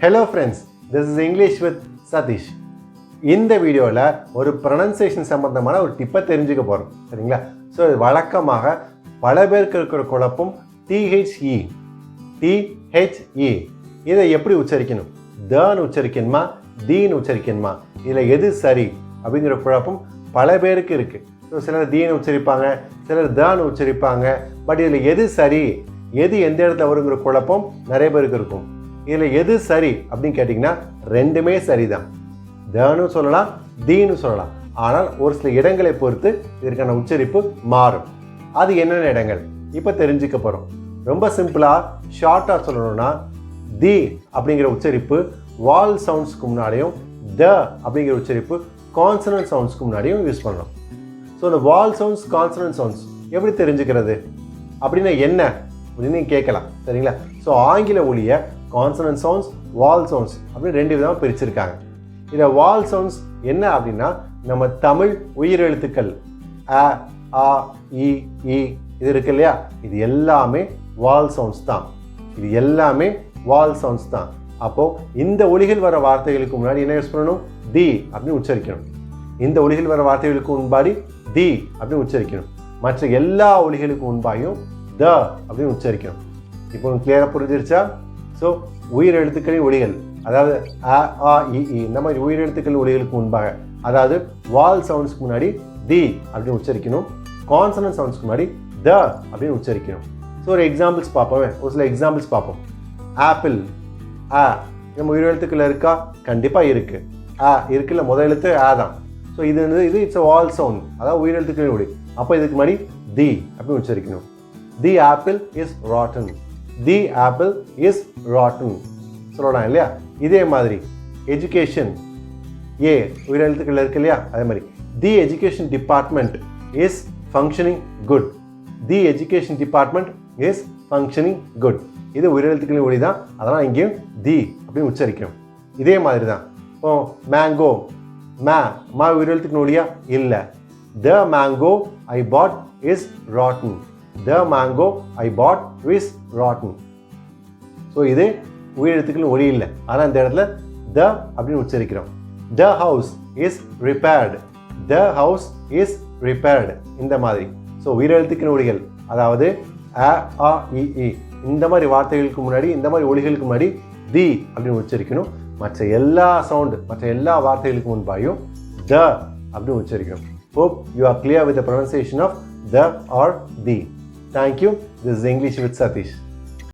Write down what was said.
Hello friends, this is English with Satish. இந்த வீடியோவில் ஒரு ப்ரொனன்சியேஷன் சம்பந்தமான ஒரு டிப்பை தெரிஞ்சுக்க போகிறோம், சரிங்களா? ஸோ வழக்கமாக பல பேருக்கு இருக்கிற குழப்பம் THE இதை எப்படி உச்சரிக்கணும்? தன்னு உச்சரிக்கணுமா, தீன்னு உச்சரிக்கணுமா, இதில் எது சரி அப்படிங்கிற குழப்பம் பல பேருக்கு இருக்குது. ஸோ சிலர் தீன்னு உச்சரிப்பாங்க, சிலர் தன்னு உச்சரிப்பாங்க. பட் இதில் எது சரி, எது எந்த இடத்துல வருங்கிற குழப்பம் நிறைய பேருக்கு இருக்கும். இதில் எது சரி அப்படின்னு கேட்டிங்கன்னா ரெண்டுமே சரிதான். தன்னு சொல்லலாம், தீன்னு சொல்லலாம். ஆனால் ஒரு சில இடங்களை பொறுத்து இதற்கான உச்சரிப்பு மாறும். அது என்னென்ன இடங்கள் இப்போ தெரிஞ்சுக்க போகிறோம். ரொம்ப சிம்பிளாக ஷார்ட்டாக சொல்லணும்னா, தி அப்படிங்கிற உச்சரிப்பு வால் சவுண்ட்ஸ்க்கு முன்னாடியும், த அப்படிங்கிற உச்சரிப்பு கான்சனன்ட் சவுண்ட்ஸ்க்கு முன்னாடியும் யூஸ் பண்ணணும். ஸோ இந்த வால் சவுண்ட்ஸ், கான்சனன்ட் சவுண்ட்ஸ் எப்படி தெரிஞ்சுக்கிறது அப்படின்னா என்ன அப்படின்னு கேட்கலாம், சரிங்களா? ஸோ ஆங்கில ஒலியை கான்சனன்ட் சவுண்ட்ஸ், வால் சவுண்ட்ஸ் அப்படின்னு ரெண்டு விதமாக பிரிச்சிருக்காங்க. இதில் வால் சவுண்ட்ஸ் என்ன அப்படின்னா, நம்ம தமிழ் உயிரெழுத்துக்கள் அ, ஆ, இ, இது இருக்கு இல்லையா, இது எல்லாமே வால் சவுண்ட்ஸ் தான். இது எல்லாமே வால் சவுண்ட்ஸ் தான். அப்போது இந்த ஒலிகள் வர வார்த்தைகளுக்கு முன்னாடி என்ன யூஸ் பண்ணணும்? தி அப்படின்னு உச்சரிக்கணும். இந்த ஒலிகள் வர வார்த்தைகளுக்கு முன்பாடி தி அப்படின்னு உச்சரிக்கணும். மற்ற எல்லா ஒலிகளுக்கு முன்பாயும் த அப்படின்னு உச்சரிக்கணும். இப்போ கிளியராக புரிஞ்சிருச்சா? ஸோ உயிர் எழுத்துக்களின் ஒலிகள், அதாவது அ, ஆ, இ, இந்த மாதிரி உயிர் எழுத்துக்களின் ஒலிகளுக்கு முன்பாக, அதாவது வால் சவுண்ட்ஸ்க்கு முன்னாடி தி அப்படின்னு உச்சரிக்கணும். கான்சனன்ட் சவுண்ட்ஸ்க்கு முன்னாடி த அப்படின்னு உச்சரிக்கணும். ஸோ ஒரு எக்ஸாம்பிள்ஸ் பார்ப்போம், ஒரு சில எக்ஸாம்பிள்ஸ் பார்ப்போம். ஆப்பிள், ஆ நம்ம உயிர் எழுத்துக்கள் இருக்கா? கண்டிப்பாக இருக்குது. ஆ இருக்குல்ல, முதல் எழுத்து ஆ தான். ஸோ இது இட்ஸ் வால் சவுண்ட், அதாவது உயிர் எழுத்துக்களின் ஒலி. அப்போ இதுக்கு முன்னாடி தி அப்படின்னு உச்சரிக்கணும். The apple is rotten, the apple is rotten சொல்லலாம் இல்லையா? இதே மாதிரி எஜுகேஷன், ஏ உயிர் எழுத்துக்கள் இருக்கு இல்லையா, அதே மாதிரி தி education department is functioning good, the education department is functioning good. இது உயிர் எழுத்துக்களின் ஒலி தான், அதெல்லாம் இங்கேயும் தி அப்படின்னு உச்சரிக்கணும். இதே மாதிரி தான் இப்போ மேங்கோ, மா உயிர் எழுத்துக்களின் ஒலியா? இல்லை. The mango I bought is rotten, the mango I bought is rotten. So இது உயிர் எழுத்துக்களின் ஒலி இல்லை, ஆனால் இந்த இடத்துல த அப்படின்னு உச்சரிக்கிறோம். the house is repaired, the house is repaired இந்த மாதிரி. ஸோ உயிர் எழுத்துக்களின் ஒலிகள், அதாவது அ, ஆ, இ, இந்த மாதிரி வார்த்தைகளுக்கு முன்னாடி, இந்த மாதிரி ஒலிகளுக்கு முன்னாடி தி அப்படின்னு உச்சரிக்கணும். மற்ற எல்லா சவுண்டு, மற்ற எல்லா வார்த்தைகளுக்கு முன்பாயும் த அப்படின்னு உச்சரிக்கணும். Hope you are clear with the pronunciation of the or the. Thank you. This is English with Satish.